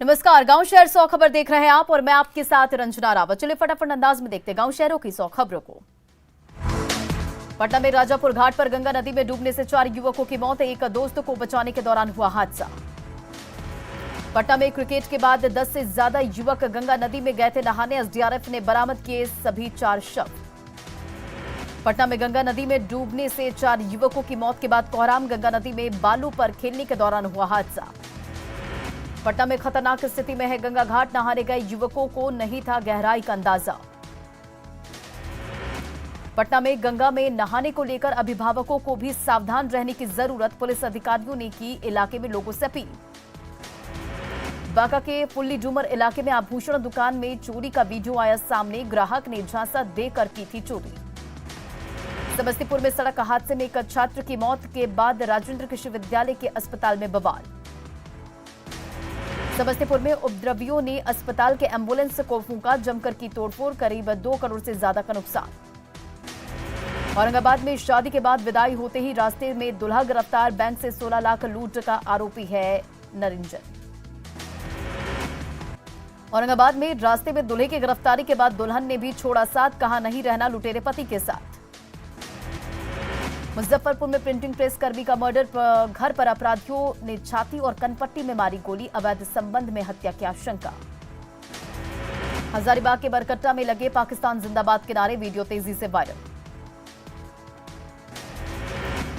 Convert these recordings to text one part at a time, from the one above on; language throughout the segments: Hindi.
नमस्कार, गांव शहर 100 खबर देख रहे हैं आप और मैं आपके साथ रंजना रावत। चलिए फटाफट अंदाज में देखते हैं गांव शहरों की 100 खबरों को। पटना में राजापुर घाट पर गंगा नदी में डूबने से 4 युवकों की मौत, एक दोस्त को बचाने के दौरान हुआ हादसा। पटना में क्रिकेट के बाद 10 से ज्यादा युवक गंगा नदी में गए थे नहाने, एसडीआरएफ ने बरामद किए सभी 4 शव। पटना में गंगा नदी में डूबने से 4 युवकों की मौत के बाद कोहराम गंगा नदी में बालू पर खेलने के दौरान हुआ हादसा। पटना में खतरनाक स्थिति में है गंगा घाट, नहाने गए युवकों को नहीं था गहराई का अंदाजा। पटना में गंगा में नहाने को लेकर अभिभावकों को भी सावधान रहने की जरूरत, पुलिस अधिकारियों ने की इलाके में लोगों से अपील। बांका के पुल्ली डूमर इलाके में आभूषण दुकान में चोरी का वीडियो आया सामने, ग्राहक ने झांसा देकर की थी चोरी। समस्तीपुर में सड़क हादसे में एक छात्र की मौत के बाद राजेंद्र कृषि विद्यालय के अस्पताल में बवाल। समस्तीपुर में उपद्रवियों ने अस्पताल के एम्बुलेंस को फूंका, जमकर की तोड़फोड़, करीब 2 करोड़ से ज्यादा का नुकसान। औरंगाबाद में शादी के बाद विदाई होते ही रास्ते में दुल्हा गिरफ्तार, बैंक से 16 लाख लूट का आरोपी है नरिंजन। औरंगाबाद में रास्ते में दूल्हे की गिरफ्तारी के बाद दुल्हन ने भी छोड़ा साथ, कहा नहीं रहना लुटेरे पति के साथ। मुजफ्फरपुर में प्रिंटिंग प्रेस कर्मी का मर्डर, घर पर अपराधियों ने छाती और कनपट्टी में मारी गोली, अवैध संबंध में हत्या की आशंका। हजारीबाग के बरकट्टा में लगे पाकिस्तान जिंदाबाद के नारे, वीडियो तेजी से वायरल।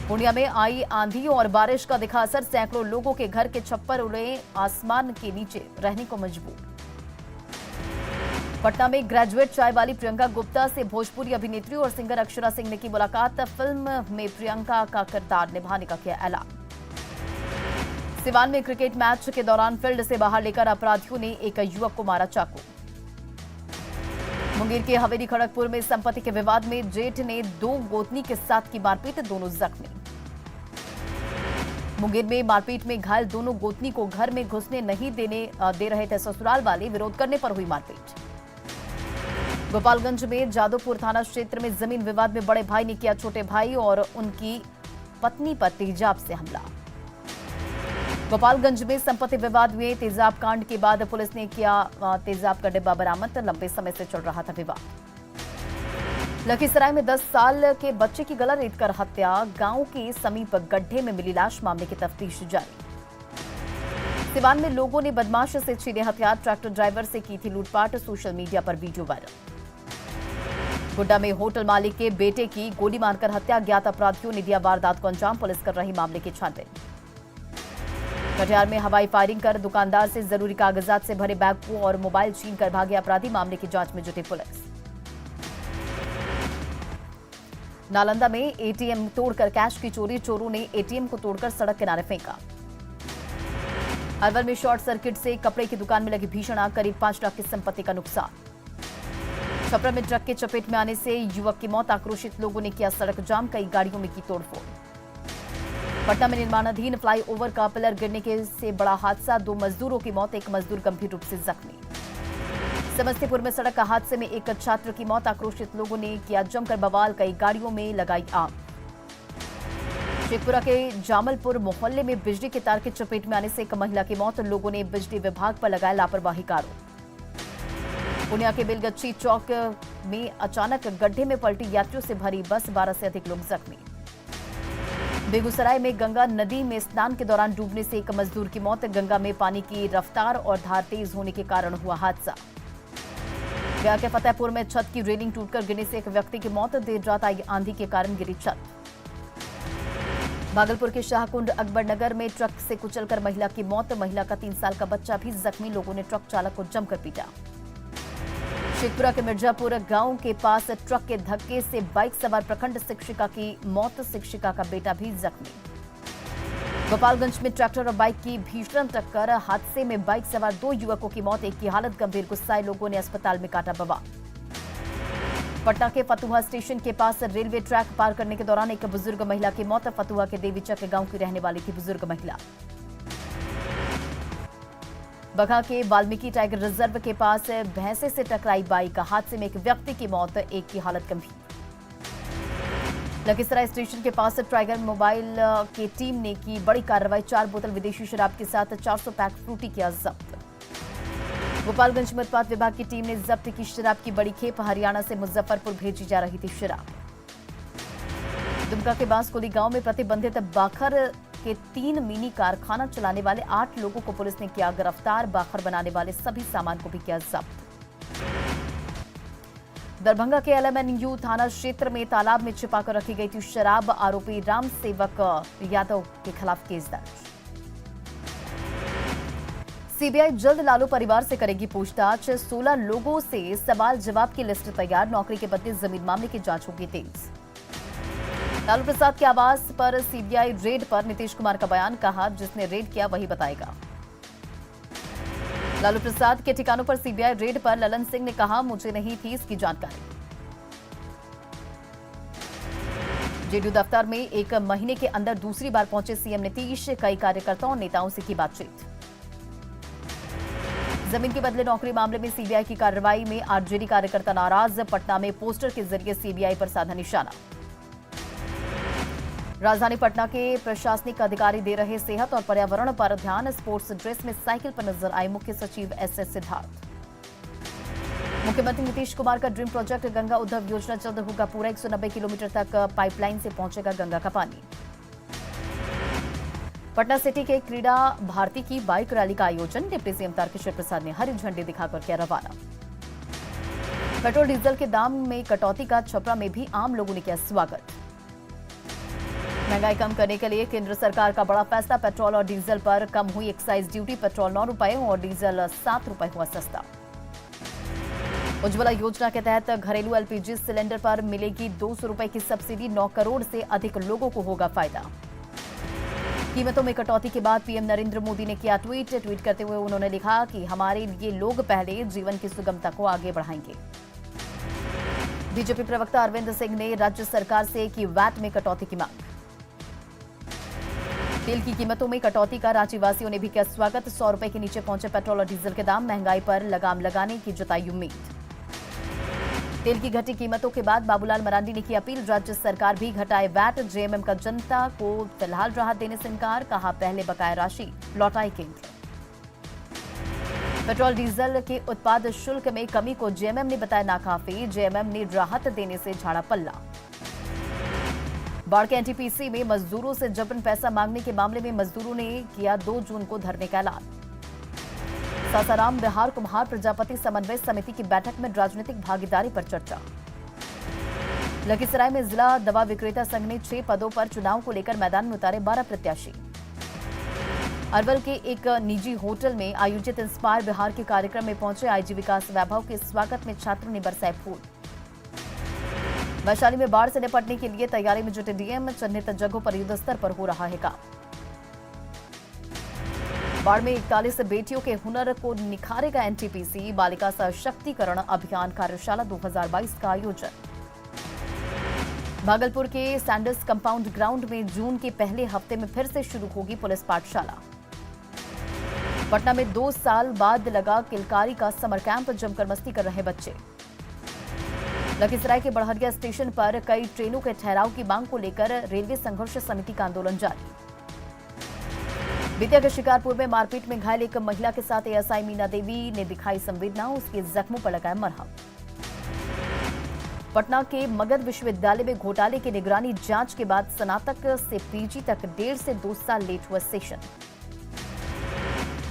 पूर्णिया में आई आंधी और बारिश का दिखा असर, सैकड़ों लोगों के घर के छप्पर उड़े आसमान के नीचे, रहने को मजबूर। पटना में ग्रेजुएट चाय वाली प्रियंका गुप्ता से भोजपुरी अभिनेत्री और सिंगर अक्षरा सिंह ने की मुलाकात, फिल्म में प्रियंका का किरदार निभाने का किया ऐलान। सिवान में क्रिकेट मैच के दौरान फील्ड से बाहर लेकर अपराधियों ने एक युवक को मारा चाकू। मुंगेर के हवेली खड़गपुर में संपत्ति के विवाद में जेठ ने 2 गोतनी के साथ की मारपीट, दोनों जख्मी। मुंगेर में मारपीट में घायल दोनों गोतनी को घर में घुसने नहीं दे रहे थे ससुराल वाले, विरोध करने पर हुई मारपीट। गोपालगंज में जादवपुर थाना क्षेत्र में जमीन विवाद में बड़े भाई ने किया छोटे भाई और उनकी पत्नी पर तेजाब से हमला। गोपालगंज में संपत्ति विवाद हुए तेजाब कांड के बाद पुलिस ने किया तेजाब का डिब्बा बरामद, लंबे समय से चल रहा था विवाद। लखीसराय में 10 साल के बच्चे की गला रेतकर हत्या, गांव के समीप गड्ढे में मिली लाश, मामले की तफ्तीश जारी। सिवान में लोगों ने बदमाश से छीने हथियार, ट्रैक्टर ड्राइवर से की थी लूटपाट, सोशल मीडिया पर वीडियो वायरल। गोड्डा में होटल मालिक के बेटे की गोली मारकर हत्या, ज्ञात अपराधियों ने दिया वारदात को अंजाम, पुलिस कर रही मामले की छानबीन। कटिहार में हवाई फायरिंग कर दुकानदार से जरूरी कागजात से भरे बैग को और मोबाइल छीन कर भागे अपराधी, मामले की जांच में जुटी पुलिस। नालंदा में एटीएम तोड़कर कैश की चोरी, चोरों ने एटीएम को तोड़कर सड़क किनारे फेंका। अलवर में शॉर्ट सर्किट से कपड़े की दुकान में लगी भीषण आग, करीब 5 लाख की संपत्ति का नुकसान। छपरा में ट्रक के चपेट में आने से युवक की मौत, आक्रोशित लोगों ने किया सड़क जाम, कई गाड़ियों में की तोड़फोड़। पटना में निर्माणाधीन फ्लाईओवर का पिलर गिरने से बड़ा हादसा, 2 मजदूरों की मौत, एक मजदूर गंभीर रूप से जख्मी। समस्तीपुर में सड़क हादसे में एक छात्र की मौत, आक्रोशित लोगों ने किया जमकर बवाल, कई गाड़ियों में लगाई आग। शेखपुरा के जामलपुर मोहल्ले में बिजली के तार के चपेट में आने से एक महिला की मौत, लोगों ने बिजली विभाग पर लगाया लापरवाही का आरोप। पूर्णिया के बेलगच्छी चौक में अचानक गड्ढे में पलटी यात्रियों से भरी बस, 12 से अधिक लोग जख्मी। बेगूसराय में गंगा नदी में स्नान के दौरान डूबने से एक मजदूर की मौत, गंगा में पानी की रफ्तार और धार तेज होने के कारण हुआ हादसा। गया के फतेहपुर में छत की रेलिंग टूटकर गिरने से एक व्यक्ति की मौत, देर रात आई आंधी के कारण गिरी छत। भागलपुर के शाहकुंड अकबर नगर में ट्रक से कुचलकर महिला की मौत, महिला का 3 साल का बच्चा भी जख्मी, लोगों ने ट्रक चालक को जमकर पीटा। शेखपुरा के मिर्जापुर गांव के पास ट्रक के धक्के से बाइक सवार प्रखंड शिक्षिका की मौत, शिक्षिका का बेटा भी जख्मी। गोपालगंज में ट्रैक्टर और बाइक की भीषण टक्कर, हादसे में बाइक सवार 2 युवकों की मौत, एक की हालत गंभीर, गुस्साए लोगों ने अस्पताल में काटा बवाल। पटना के फतुहा स्टेशन के पास रेलवे ट्रैक पार करने के दौरान एक बुजुर्ग महिला की मौत, फतुहा के देवीचक गांव की रहने वाली थी बुजुर्ग महिला। बघा के वाल्मीकि टाइगर रिजर्व के पास भैंसे से टकराई बाइक, हादसे में एक व्यक्ति की मौत, एक की हालत गंभीर। लखीसराय स्टेशन के पास टाइगर मोबाइल की टीम ने की बड़ी कार्रवाई, 4 बोतल विदेशी शराब के साथ 400 पैक फ्रूटी किया जब्त। गोपालगंज में उत्पाद विभाग की टीम ने जब्त की शराब की बड़ी खेप। हरियाणा से मुजफ्फरपुर भेजी जा रही थी शराब। दुमका के बांसकोली गांव में प्रतिबंधित बाखर के 3 मिनी कारखाना चलाने वाले 8 लोगों को पुलिस ने किया गिरफ्तार। बाखर बनाने वाले सभी सामान को भी किया जब्त। दरभंगा के LMNU थाना क्षेत्र में तालाब में छिपाकर रखी गई थी शराब। आरोपी राम सेवक यादव के खिलाफ केस दर्ज। सीबीआई जल्द लालू परिवार से करेगी पूछताछ। 16 लोगों से सवाल जवाब की लिस्ट तैयार। नौकरी के बदले जमीन मामले की जांच होगी तेज। लालू प्रसाद के आवास पर सीबीआई रेड पर नीतीश कुमार का बयान। कहा, जिसने रेड किया वही बताएगा। लालू प्रसाद के ठिकानों पर सीबीआई रेड पर ललन सिंह ने कहा, मुझे नहीं थी इसकी जानकारी। जेडीयू दफ्तर में 1 महीने के अंदर दूसरी बार पहुंचे सीएम नीतीश। कई कार्यकर्ताओं और नेताओं से की बातचीत। जमीन के बदले नौकरी मामले में सीबीआई की कार्रवाई में आरजेडी कार्यकर्ता नाराज। पटना में पोस्टर के जरिए सीबीआई पर साधा निशाना। राजधानी पटना के प्रशासनिक अधिकारी दे रहे सेहत और पर्यावरण पर ध्यान। स्पोर्ट्स ड्रेस में साइकिल पर नजर आए मुख्य सचिव SS सिद्धार्थ। मुख्यमंत्री नीतीश कुमार का ड्रीम प्रोजेक्ट गंगा उद्धव योजना जल्द होगा पूरा। 190 किलोमीटर तक पाइपलाइन से पहुंचेगा गंगा का पानी। पटना सिटी के क्रीड़ा भारती की बाइक रैली का आयोजन। डिप्टी सीएम तारकिशोर प्रसाद ने हरी झंडी दिखाकर किया रवाना। पेट्रोल डीजल के दाम में कटौती का छपरा में भी आम लोगों ने किया स्वागत। महंगाई कम करने के लिए केंद्र सरकार का बड़ा फैसला। पेट्रोल और डीजल पर कम हुई एक्साइज ड्यूटी। पेट्रोल 9 रुपए और डीजल 7 रुपए हुआ सस्ता। उज्ज्वला योजना के तहत घरेलू LPG सिलेंडर पर मिलेगी 200 रुपए की सब्सिडी। 9 करोड़ से अधिक लोगों को होगा फायदा। कीमतों में कटौती के बाद पीएम नरेंद्र मोदी ने किया ट्वीट करते हुए उन्होंने लिखा कि हमारे लिए लोग पहले, जीवन की सुगमता को आगे बढ़ाएंगे। बीजेपी प्रवक्ता अरविंद सिंह ने राज्य सरकार से की वैट में कटौती की मांग। तेल की कीमतों में कटौती का रांची वासियों ने भी किया स्वागत। 100 रुपए के नीचे पहुंचे पेट्रोल और डीजल के दाम। महंगाई पर लगाम लगाने की जताई उम्मीद। तेल की घटी कीमतों के बाद बाबूलाल मरांडी ने की अपील। राज्य सरकार भी घटाए वैट। जेएमएम का जनता को फिलहाल राहत देने से इनकार। कहा, पहले बकाया राशि लौटाए केंद्र। पेट्रोल डीजल के उत्पाद शुल्क में कमी को जेएमएम ने बताया नाकाफी। जेएमएम ने राहत देने से झाड़ा पल्ला। बाढ़ के एनटीपीसी में मजदूरों से जबरन पैसा मांगने के मामले में मजदूरों ने किया 2 जून को धरने का ऐलान। सासाराम बिहार कुम्हार प्रजापति समन्वय समिति की बैठक में राजनीतिक भागीदारी पर चर्चा। लखीसराय में जिला दवा विक्रेता संघ ने 6 पदों पर चुनाव को लेकर मैदान में उतारे 12 प्रत्याशी। अरवल के एक निजी होटल में आयोजित इंस्पायर बिहार के कार्यक्रम में पहुंचे आईजी विकास वैभव के स्वागत में छात्रों ने बरसाए फूल। वैशाली में बाढ़ से निपटने के लिए तैयारी में जुटे डीएम। चिन्हित जगहों पर युद्ध स्तर पर हो रहा है काम। बाढ़ में 41 बेटियों के हुनर को निखारेगा एनटीपीसी। बालिका सशक्तिकरण अभियान कार्यशाला 2022 का आयोजन। भागलपुर के सैंडर्स कंपाउंड ग्राउंड में जून के पहले हफ्ते में फिर से शुरू होगी पुलिस पाठशाला। पटना में 2 साल बाद लगा किलकारी का समर कैंप। जमकर मस्ती कर रहे बच्चे। लखीसराय के बड़हरिया स्टेशन पर कई ट्रेनों के ठहराव की मांग को लेकर रेलवे संघर्ष समिति का आंदोलन जारी। बेतिया के शिकारपुर में मारपीट में घायल एक महिला के साथ एएसआई मीना देवी ने दिखाई संवेदना। उसके जख्मों पर लगाया मरहम। पटना के मगध विश्वविद्यालय में घोटाले की निगरानी जांच के बाद स्नातक से पीजी तक 1.5 से 2 साल लेट हुआ सेशन।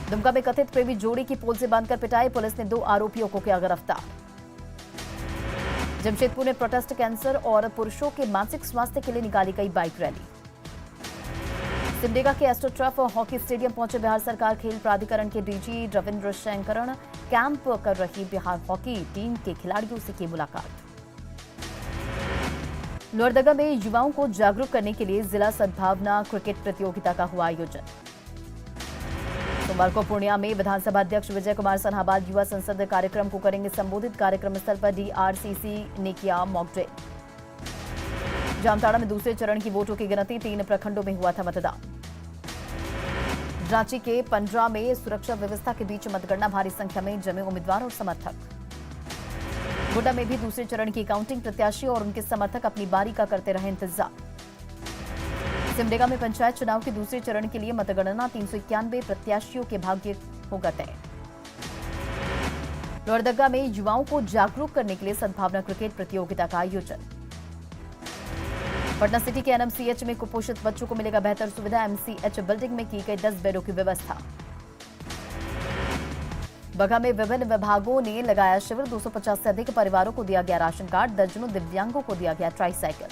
दुमका में कथित प्रेमी जोड़ी की पोल से बांधकर पिटाई। पुलिस ने 2 आरोपियों को किया गिरफ्तार। जमशेदपुर में प्रोटेस्ट कैंसर और पुरुषों के मानसिक स्वास्थ्य के लिए निकाली गई बाइक रैली। सिमडेगा के एस्ट्रोटर्फ हॉकी स्टेडियम पहुंचे बिहार सरकार खेल प्राधिकरण के डीजी रविंद्र शंकरन। कैंप कर रही बिहार हॉकी टीम के खिलाड़ियों से की मुलाकात। लोहरदगा में युवाओं को जागरूक करने के लिए जिला सद्भावना क्रिकेट प्रतियोगिता का हुआ आयोजन। सोमवार को पूर्णिया में विधानसभा अध्यक्ष विजय कुमार सन्हाबाद युवा संसद कार्यक्रम को करेंगे संबोधित। कार्यक्रम स्थल पर डीआरसीसी ने किया मॉक ड्रिल। जामताड़ा में दूसरे चरण की वोटों की गिनती। 3 प्रखंडों में हुआ था मतदान। रांची के पंड्रा में सुरक्षा व्यवस्था के बीच मतगणना। भारी संख्या में जमे उम्मीदवार और समर्थक। गोड्डा में भी दूसरे चरण की काउंटिंग। प्रत्याशी और उनके समर्थक अपनी बारी का करते रहे इंतजार। सिमडेगा में पंचायत चुनाव के दूसरे चरण के लिए मतगणना। 391 प्रत्याशियों के भाग्य होगा तय। लोहरदगा में युवाओं को जागरूक करने के लिए सद्भावना क्रिकेट प्रतियोगिता का आयोजन। पटना सिटी के एनएमसीएच में कुपोषित बच्चों को मिलेगा बेहतर सुविधा, एमसीएच बिल्डिंग में की गई 10 बेडों की व्यवस्था। बगहा में विभिन्न विभागों ने लगाया शिविर, 250 से अधिक परिवारों को दिया गया राशन कार्ड, दर्जनों दिव्यांगों को दिया गया ट्राईसाइकिल।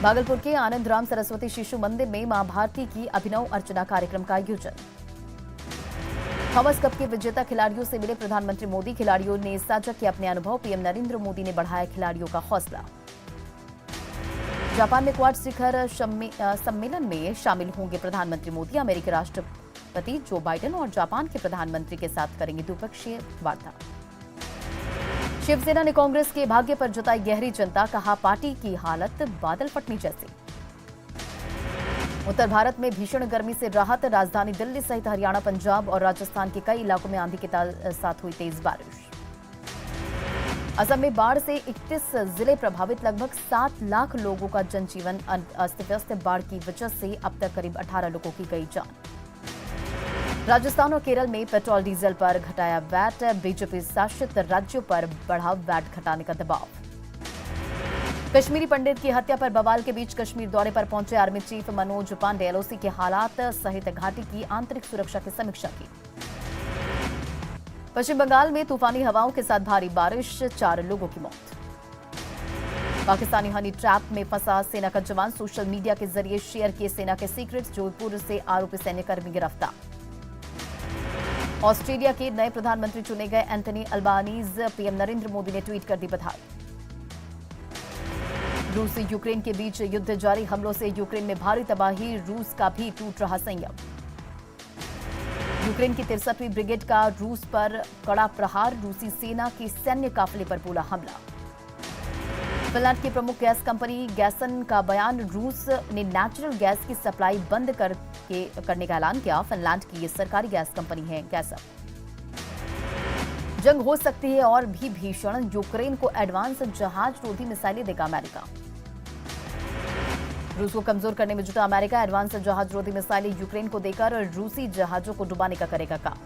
भागलपुर के आनंद राम सरस्वती शिशु मंदिर में मां भारती की अभिनव अर्चना कार्यक्रम का आयोजन। थॉमस कप के विजेता खिलाड़ियों से मिले प्रधानमंत्री मोदी, खिलाड़ियों ने साझा किए अपने अनुभव, पीएम नरेंद्र मोदी ने बढ़ाया खिलाड़ियों का हौसला। जापान में क्वाड शिखर सम्मेलन में शामिल होंगे प्रधानमंत्री मोदी, अमेरिकी राष्ट्रपति जो बाइडेन और जापान के प्रधानमंत्री के साथ करेंगे द्विपक्षीय वार्ता। शिवसेना ने कांग्रेस के भाग्य पर जताई गहरी चिंता, कहा पार्टी की हालत बादल फटने जैसी। उत्तर भारत में भीषण गर्मी से राहत, राजधानी दिल्ली सहित हरियाणा, पंजाब और राजस्थान के कई इलाकों में आंधी के साथ हुई तेज बारिश। असम में बाढ़ से 31 जिले प्रभावित, लगभग 7 लाख लोगों का जनजीवन अस्त व्यस्त, बाढ़ की वजह से अब तक करीब 18 लोगों की गई जान। राजस्थान और केरल में पेट्रोल डीजल पर घटाया वैट, बीजेपी शासित राज्यों पर बढ़ा वैट घटाने का दबाव। कश्मीरी पंडित की हत्या पर बवाल के बीच कश्मीर दौरे पर पहुंचे army chief Manoj Pande, LOC के हालात सहित घाटी की आंतरिक सुरक्षा की समीक्षा की। पश्चिम बंगाल में तूफानी हवाओं के साथ भारी बारिश, 4 लोगों की मौत। पाकिस्तानी हनी ट्रैप में फंसा सेना का जवान, सोशल मीडिया के जरिए शेयर किए सेना के सीक्रेट्स, जोधपुर से आरोपी सैन्यकर्मी गिरफ्तार। ऑस्ट्रेलिया के नए प्रधानमंत्री चुने गए Anthony Albanese, PM Narendra Modi ने ट्वीट कर दी बधाई। रूस यूक्रेन के बीच युद्ध जारी, हमलों से यूक्रेन में भारी तबाही, रूस का भी टूट रहा संयम। यूक्रेन की 63वीं ब्रिगेड का रूस पर कड़ा प्रहार, रूसी सेना के सैन्य काफिले पर बोला हमला। फिनलैंड की प्रमुख गैस कंपनी गैसन का बयान, रूस ने नेचुरल गैस की सप्लाई बंद करने का ऐलान किया। फिनलैंड की ये सरकारी गैस कंपनी है गैसन। जंग हो सकती है और भी भीषण, यूक्रेन को एडवांस जहाज रोधी मिसाइलें देगा अमेरिका। रूस को कमजोर करने में जुटा अमेरिका, एडवांस जहाज रोधी मिसाइलें यूक्रेन को देकर रूसी जहाजों को डुबाने का करेगा काम।